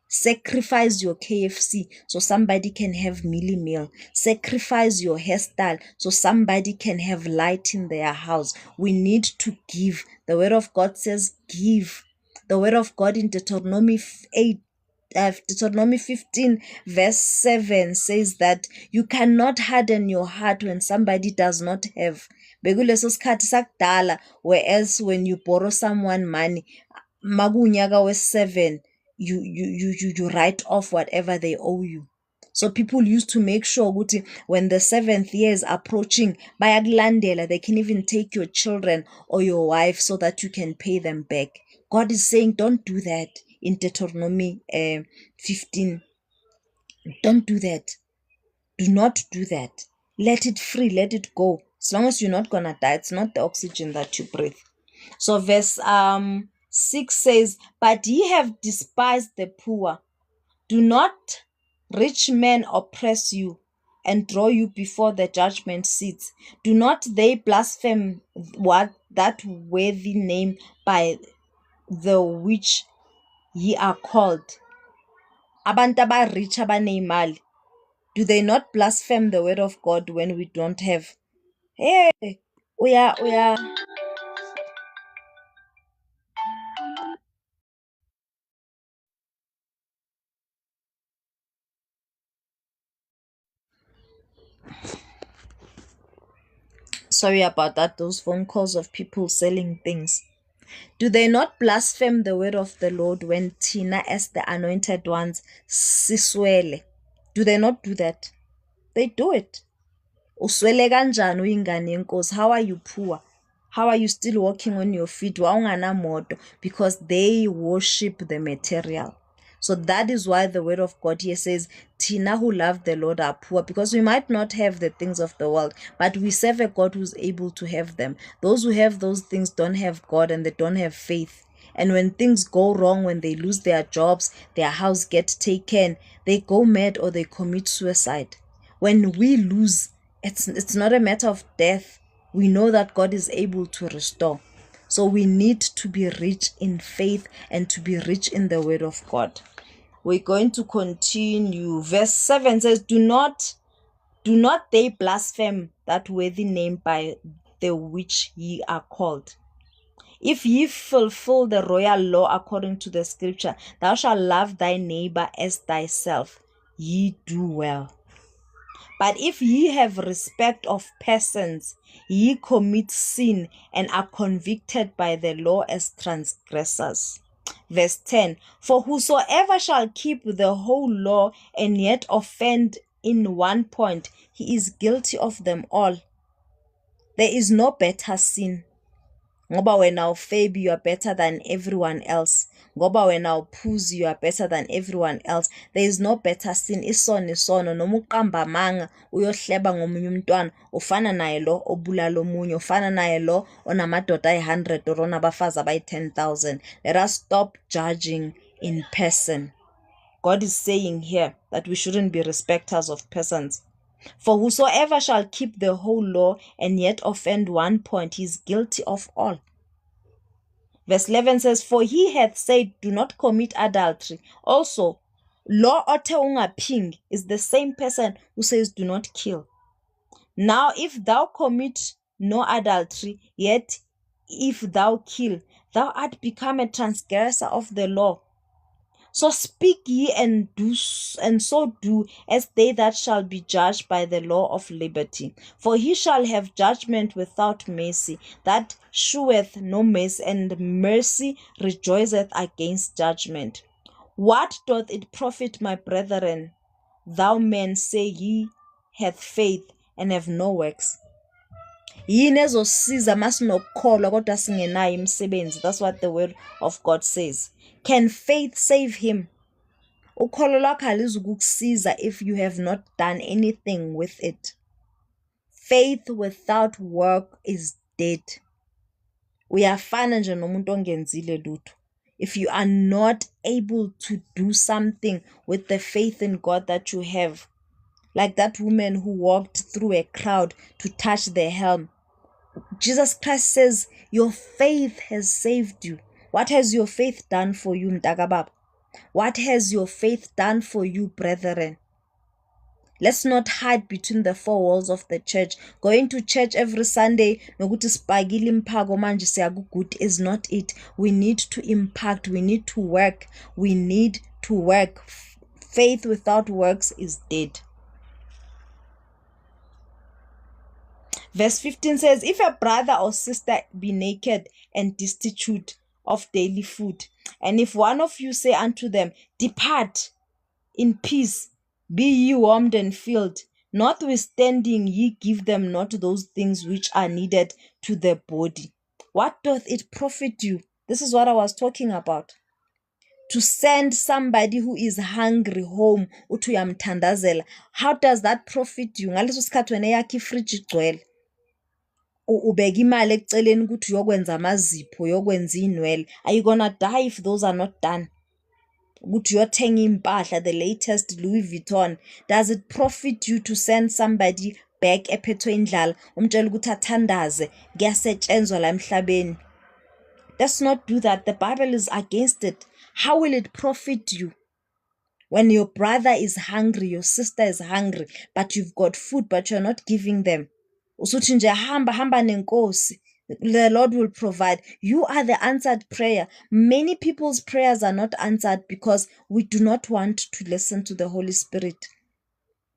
Sacrifice your KFC so somebody can have mealy meal. Sacrifice your hairstyle so somebody can have light in their house. We need to give. The word of God says give. The word of God in Deuteronomy 15 verse 7 says that you cannot harden your heart when somebody does not have. Bekuleso sikhathi sakudala, whereas when you borrow someone money, makunyaka wes-7, you write off whatever they owe you. So people used to make sure ukuthi when the 7th year is approaching, bayakulandela, they can even take your children or your wife so that you can pay them back. God is saying, don't do that in Deuteronomy 15. Don't do that. Do not do that. Let it free, let it go. As long as you're not gonna die, it's not the oxygen that you breathe. So verse 6 says, but ye have despised the poor. Do not rich men oppress you and draw you before the judgment seats? Do not they blaspheme that worthy name by the which ye are called? Abantu abarich abaneyimali, do they not blaspheme the word of God when we don't have? Hey, we are. Sorry about that, those phone calls of people selling things. Do they not blaspheme the word of the Lord when Tina as the anointed ones siswele? Do they not do that? They do it. Uswele kanjani uyingane yenkosi? How are you poor? How are you still walking on your feet? Wawunganamoto, because they worship the material. So that is why the word of God here says, Tina who love the Lord are poor, because we might not have the things of the world, but we serve a God who's able to have them. Those who have those things don't have God and they don't have faith. And when things go wrong, when they lose their jobs, their house gets taken, they go mad or they commit suicide. When we lose, it's not a matter of death. We know that God is able to restore. So we need to be rich in faith and to be rich in the word of God. We're going to continue. Verse 7 says, Do not they blaspheme that worthy name by the which ye are called? If ye fulfill the royal law according to the scripture, thou shalt love thy neighbor as thyself, ye do well. But if ye have respect of persons, ye commit sin and are convicted by the law as transgressors. Verse 10, for whosoever shall keep the whole law and yet offend in one point, he is guilty of them all. There is no better sin. Ngoba wena ufebi, you are better than everyone else. Ngoba wena uphuzi, you are better than everyone else. There is no better sin. Isono noma uqamba amanga uyohleba ngomunye umntwana, ufana naye lo obulala omunye, ufana naye lo onamadoda ayi-100 or onabafazi abayi-10,000. Let us stop judging in person. God is saying here that we shouldn't be respecters of persons. For whosoever shall keep the whole law and yet offend one point, he is guilty of all. Verse 11 says, for he hath said, do not commit adultery. Also, law othe ungaphingi is the same person who says, do not kill. Now, if thou commit no adultery, yet if thou kill, thou art become a transgressor of the law. So speak ye and so do as they that shall be judged by the law of liberty. For he shall have judgment without mercy, that sheweth no mercy, and mercy rejoiceth against judgment. What doth it profit, my brethren, thou men say ye hath faith and have no works? Yini ezosiza masinokukholwa kodwa singenayo imisebenzi? That's what the word of God says. Can faith save him? Ukholo lwakho alizukukusiza if you have not done anything with it. Faith without work is dead. Uyafana nje nomuntu ongenzile lutho. If you are not able to do something with the faith in God that you have, like that woman who walked through a crowd to touch the hem. Jesus Christ says, your faith has saved you. What has your faith done for you, mtakababa? What has your faith done for you, brethren? Let's not hide between the four walls of the church. Going to church every Sunday nokuthi sipakile imphako manje siyakugood is not it. We need to impact. We need to work. We need to work. Faith without works is dead. Verse 15 says, if a brother or sister be naked and destitute of daily food, and if one of you say unto them, depart in peace, be ye warmed and filled, notwithstanding ye give them not those things which are needed to the body, what doth it profit you? This is what I was talking about. To send somebody who is hungry home, uthi uyamthandazela. How does that profit you? Ngaleso sikhathi wena yakho ifridge igcwele. Ubeka imali ekuceleni ukuthi uyokwenza amazipho, uyokwenza inwele. Are you gonna die if those are not done? Ukuthi uyothenga impahla, the latest Louis Vuitton. Does it profit you to send somebody back ephethwe indlala umtshela ukuthi athandaze kuyasetshenzwa la emhlabeni? Let's not do that. The Bible is against it. How will it profit you? When your brother is hungry, your sister is hungry, but you've got food, but you're not giving them. Usuthi nje hamba nenkosi. The Lord will provide. You are the answered prayer. Many people's prayers are not answered because we do not want to listen to the Holy Spirit.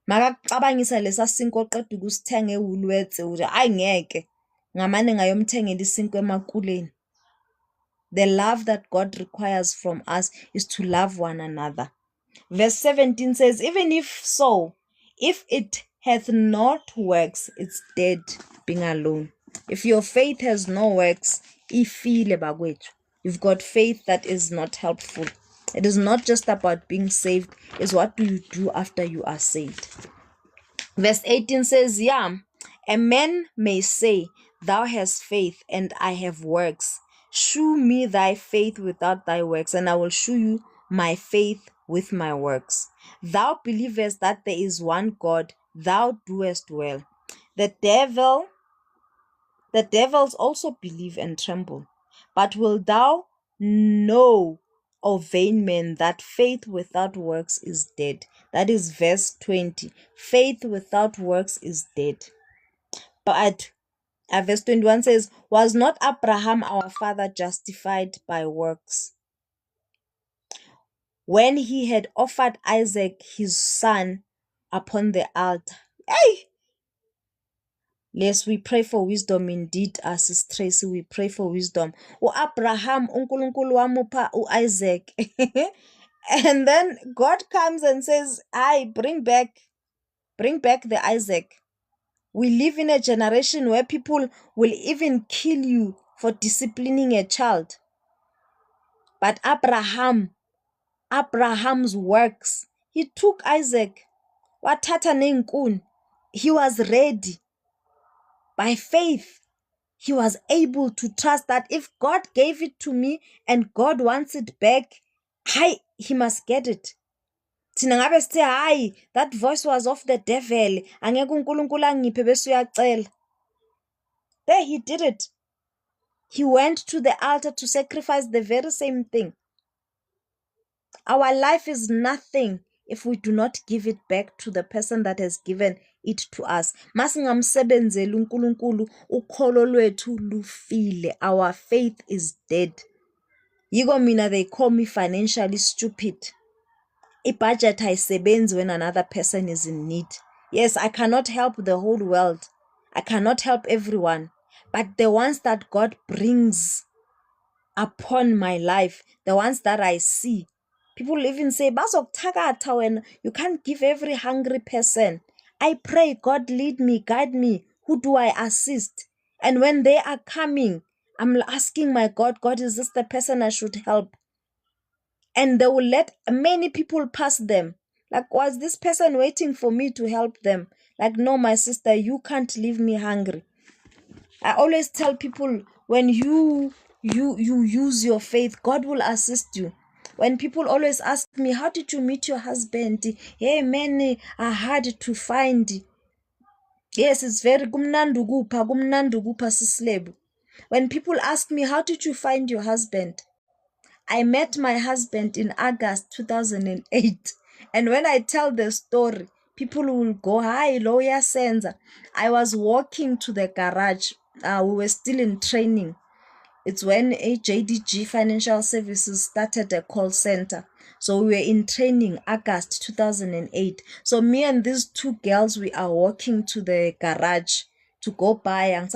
Makakucabangisa lesa sinko oqeda ukusithenga eWoolworths uthi ayingeke ngamane ngayomthengela isinko emakuleni. The love that God requires from us is to love one another. Verse 17 says, even if so, if it hath not works, it's dead being alone. If your faith has no works, ifile bakwethu. You've got faith that is not helpful. It is not just about being saved, it's what do you do after you are saved. Verse 18 says, yeah, a man may say, thou hast faith and I have works. Shew me thy faith without thy works, and I will shew you my faith with my works. Thou believest that there is one God, thou doest well. The devils also believe and tremble. But wilt thou know, O vain man, that faith without works is dead? That is verse 20. Faith without works is dead. But verse 21 says, was not Abraham our father justified by works when he had offered Isaac his son upon the altar? Hey! Yes, we pray for wisdom indeed, Sister Tracy. We pray for wisdom. Abraham, uNkulunkulu wamupha Isaac. And then God comes and says, bring back the Isaac. We live in a generation where people will even kill you for disciplining a child. But Abraham's works, he took Isaac. Wathatha neenkuni. He was ready. By faith, he was able to trust that if God gave it to me and God wants it back, he must get it. Thina ngabe sithi that voice was of the devil. Angeke uNkulunkulu angiphe bese uyacela. There he did it. He went to the altar to sacrifice the very same thing. Our life is nothing if we do not give it back to the person that has given it to us. Masingamsebenzeli uNkulunkulu, ukholo lwethu lufile. Our faith is dead. Yiko mina they call me financially stupid. Budget ayisebenzi when another person is in need. Yes, I cannot help the whole world. I cannot help everyone. But the ones that God brings upon my life, the ones that I see, people even say, bazokuthakatha wena, you can't give every hungry person. I pray, God lead me, guide me. Who do I assist? And when they are coming, I'm asking my God, God, is this the person I should help? And they will let many people pass them. Like, was this person waiting for me to help them? Like, no, my sister, you can't leave me hungry. I always tell people, when you use your faith, God will assist you. When people always ask me, how did you meet your husband? Hey, many are hard to find. Yes, it's very kumnandi ukupha sisilebu. When people ask me, how did you find your husband? I met my husband in August 2008. And when I tell the story, people will go, hi, lawyer Senza. I was walking to the garage. We were still in training. It's when JDG Financial Services started a call center. So we were in training August 2008. So me and these two girls, we are walking to the garage to go buy.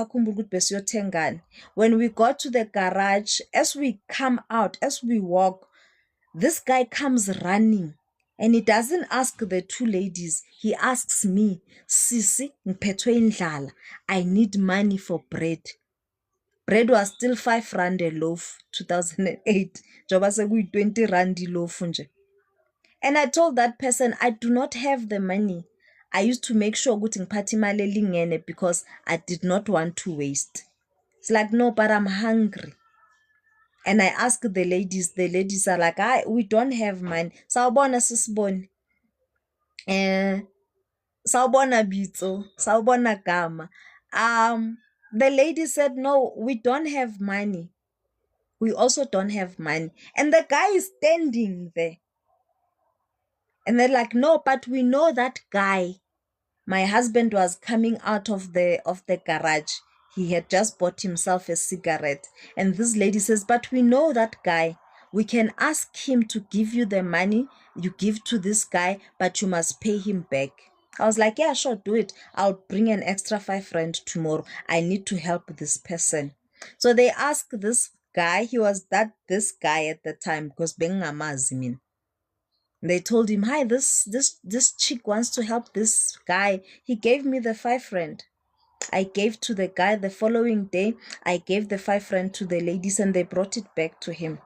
When we got to the garage, as we come out, as we walk, this guy comes running. And he doesn't ask the two ladies. He asks me, Sisi, ngiphethwe indlala. I need money for bread. Bread was still 5 rand a loaf, 2008. Joba sekuyi 20 rand loaf nje. And I told that person, I do not have the money. I used to make sure ukuthi ngiphatha imali elingene because I did not want to waste. It's like, no, but I'm hungry. And I asked the ladies are like, we don't have money. Sawubona sisiboni. Sawubona Bitso, sawubona Gama. The lady said, no, we don't have money. We also don't have money. And the guy is standing there. And they're like, no, but we know that guy. My husband was coming out of the garage. He had just bought himself a cigarette. And this lady says, but we know that guy. We can ask him to give you the money you give to this guy, but you must pay him back. I was like, yeah, sure, do it. I'll bring an extra 5 rand tomorrow. I need to help this person. So they asked this guy. He was this guy at the time because bengamazi mina. They told him, hi, this chick wants to help this guy. He gave me the 5 rand. I gave to the guy. The following day, I gave the 5 rand to the ladies and they brought it back to him.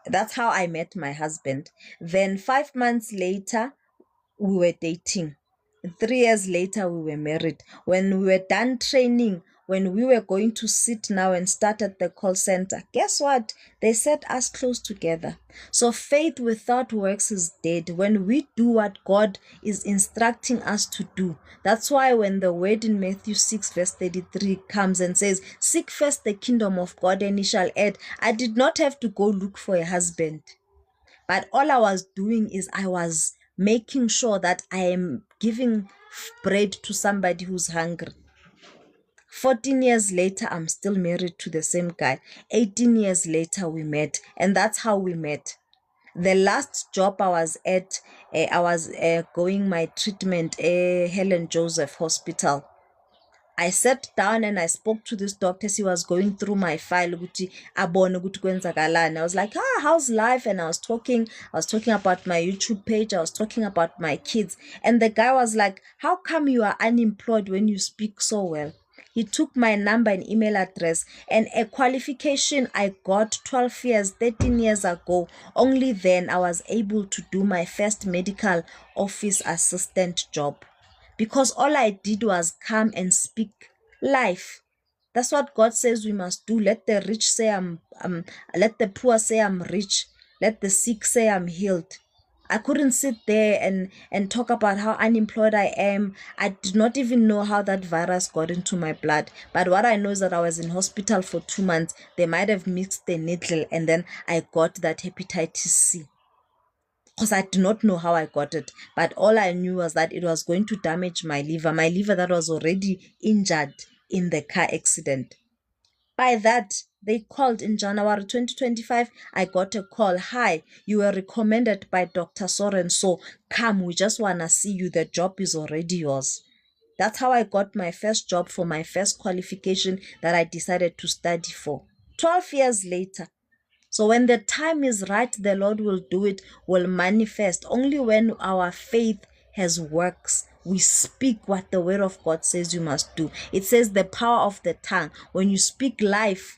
That's how I met my husband. Then 5 months later, we were dating. 3 years later, we were married. When we were done training, when we were going to sit now and start at the call center, guess what? They set us close together. So faith without works is dead. When we do what God is instructing us to do, that's why when the word in Matthew 6 verse 33 comes and says, seek first the kingdom of God and he shall add. I did not have to go look for a husband. But all I was doing is I was making sure that I am giving bread to somebody who's hungry. 14 years later, I'm still married to the same guy. 18 years later, we met. And that's how we met. The last job I was at, I was going my treatment, Helen Joseph Hospital. I sat down and I spoke to this doctor as he was going through my file. I was like, how's life? And I was talking about my YouTube page. I was talking about my kids. And the guy was like, how come you are unemployed when you speak so well? He took my number and email address and a qualification I got 12 years, 13 years ago. Only then I was able to do my first medical office assistant job. Because all I did was come and speak life. That's what God says we must do. Let the rich say let the poor say I'm rich. Let the sick say I'm healed. I couldn't sit there and talk about how unemployed I am. I did not even know how that virus got into my blood. But what I know is that I was in hospital for 2 months. They might have mixed the needle and then I got that hepatitis C. Because I did not know how I got it. But all I knew was that it was going to damage my liver that was already injured in the car accident. By that, they called in January 2025. I got a call. Hi, you were recommended by Dr. Soren. So come, we just want to see you. The job is already yours. That's how I got my first job for my first qualification that I decided to study for. 12 years later. So when the time is right, the Lord will do it, will manifest. Only when our faith has works we speak what the word of God says you must do. It says the power of the tongue. When you speak life,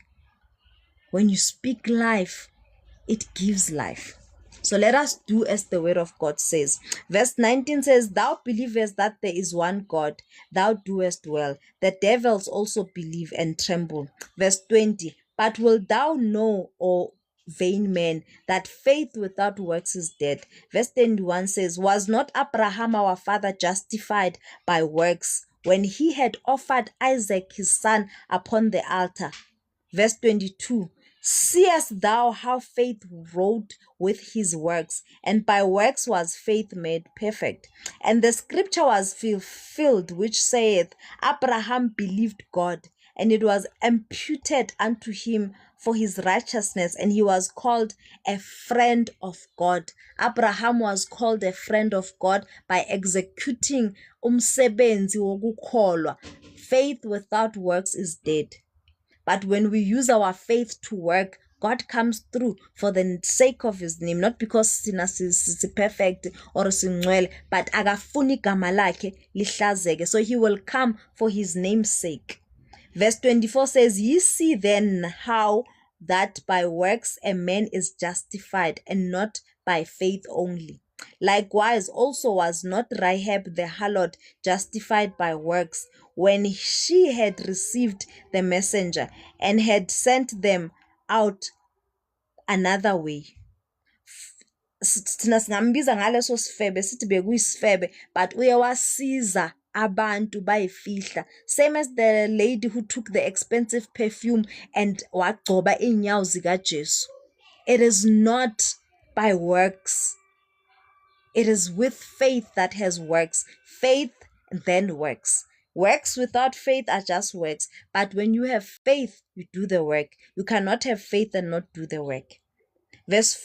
it gives life. So let us do as the word of God says. Verse 19 says, thou believest that there is one God, thou doest well. The devils also believe and tremble. Verse 20, but wilt thou know, O vain man, that faith without works is dead? Verse 21 says, was not Abraham our father justified by works when he had offered Isaac his son upon the altar? Verse 22, seest thou how faith wrought with his works, and by works was faith made perfect? And the scripture was fulfilled, which saith, Abraham believed God, and it was imputed unto him for his righteousness, and he was called a friend of God. Abraham was called a friend of God by executing umsebenzi wokukholwa. Faith without works is dead. But when we use our faith to work, God comes through for the sake of his name, not because sina perfect or singcwele, but akafuni igama lakhe lihlazeke. So he will come for his name's sake. Verse 24 says, ye see then how that by works a man is justified, and not by faith only. Likewise also was not Rahab the harlot justified by works, when she had received the messenger, and had sent them out another way. Thina singambiza ngaleso sifebe sithi bekuyisifebe, but uyawasiza abantu bayifihla. Same as the lady who took the expensive perfume and wagcoba inyawo zikaJesu. It is not by works. It is with faith that has works. Faith and then works. Works without faith are just works. But when you have faith, you do the work. You cannot have faith and not do the work. Verse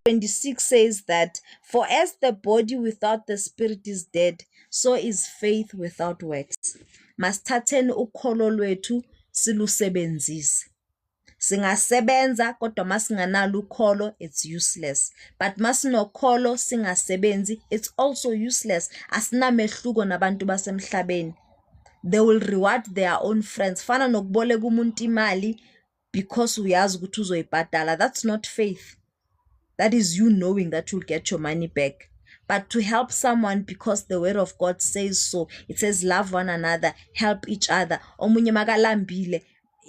26 says that, for as the body without the spirit is dead, so is faith without works. Masithatheni ukholo lwethu silusebenzise. Singasebenza kodwa masinganalo ukholo, it's useless. But masinokholo singasebenzi, it's also useless. Asinamehluko nabantu basemhlabeni. They will reward their own friends. Fana nokuboleka umuntu imali because uyazi ukuthi uzoyibhadala. That's not faith. That is you knowing that you'll get your money back. But to help someone because the word of God says so. It says love one another, help each other. Omunye makalambile,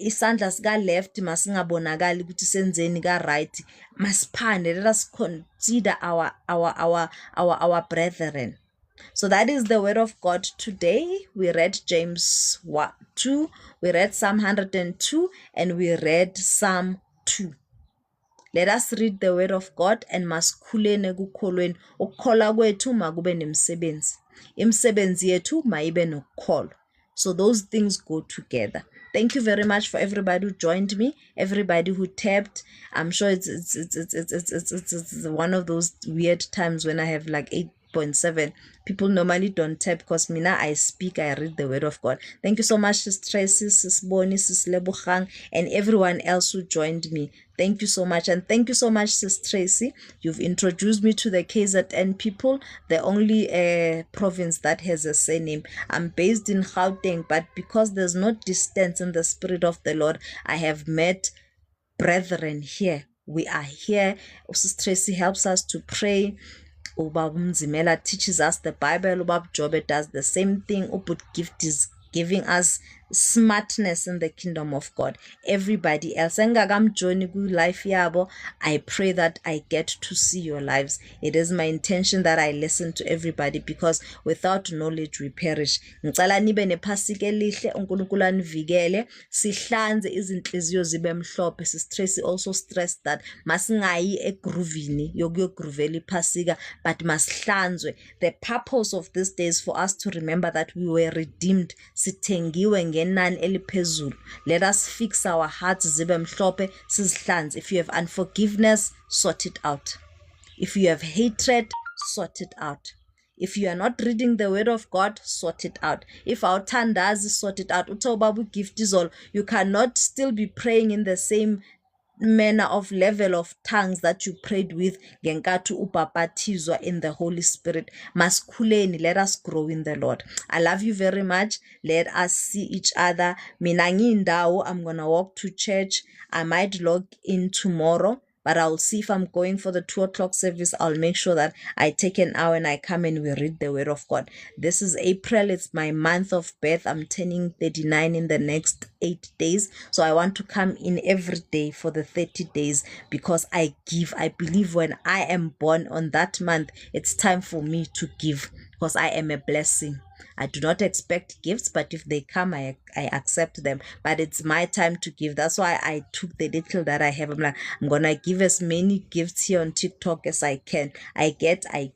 isandla sika left masingabonakali ukuthi senzeni ka right. Masiphande, let us consider our brethren. So that is the word of God today. We read James 2, we read Psalm 102, and we read Psalm 2. Let us read the word of God and masikhuleni ekukholweni. Ukukholwa kwethu makube nemsebenzi. Imsebenzi yethu mayibe nokukholo. So those things go together. Thank you very much for everybody who joined me, everybody who tapped. I'm sure it's one of those weird times when I have like 8.7. People normally don't tap because mina I speak, I read the word of God. Thank you so much, Sis Tracy, Sis Boni, Sis Lebogang, and everyone else who joined me. Thank you so much. And thank you so much, Sis Tracy. You've introduced me to the KZN people, the only province that has a surname. I'm based in Gauteng, but because there's no distance in the spirit of the Lord, I have met brethren here. We are here. Sis Tracy helps us to pray. Ubab Mzimela teaches us the Bible. Ubab Jobe does the same thing. Ubud Gift is giving us smartness in the kingdom of God. Everybody else, engagam joining ku life yabo, I pray that I get to see your lives. It is my intention that I listen to everybody, because without knowledge we perish. Ngicela nibe nephasika elihle, uNkulunkulu anivikele, sihlanze izinhliziyo zibe mhlophe. Sis Tracy also stressed that masingayi egroovini yokuyogroovela iphasika, but masihlanzwe. The purpose of this day is for us to remember that we were redeemed, sithengiwe ngenani eliphezulu. Let us fix our hearts zibe mhlophe, sizihlanze. If you have unforgiveness, sort it out. If you have hatred, sort it out. If you are not reading the word of God, sort it out. If awuthandazi, sort it out. Uthe ubaba ugift izolo, you cannot still be praying in the same manner of level of tongues that you prayed with ngenkathi ubhaphathizwa in the Holy Spirit. Masikhuleni, let us grow in the Lord. I love you very much. Let us see each other. Mina ngiyindawo, I'm gonna walk to church. I might log in tomorrow, but I'll see if I'm going for the 2 o'clock service. I'll make sure that I take an hour and I come and we read the word of God. This is April. It's my month of birth. I'm turning 39 in the next 8 days. So I want to come in every day for the 30 days because I give. I believe when I am born on that month, it's time for me to give because I am a blessing. I do not expect gifts, but if they come, I accept them. But it's my time to give. That's why I took the little that I have. I'm like, I'm gonna give as many gifts here on TikTok as I can. I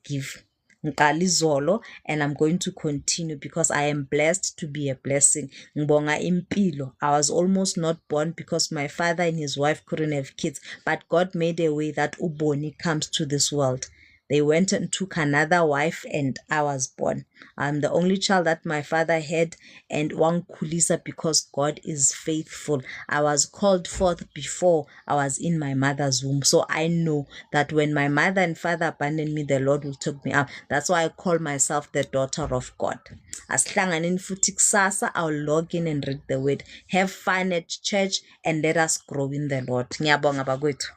give. Ngqalizolo, and I'm going to continue because I am blessed to be a blessing. Ngibonga impilo. I was almost not born because my father and his wife couldn't have kids, but God made a way that Uboni comes to this world. They went and took another wife and I was born. I'm the only child that my father had, and wankhulisa because God is faithful. I was called forth before I was in my mother's womb. So I know that when my mother and father abandoned me, the Lord will take me up. That's why I call myself the daughter of God. Asihlanganeni futhi kusasa, I'll log in and read the word. Have fun at church and let us grow in the Lord. Ngiyabonga bakwethu.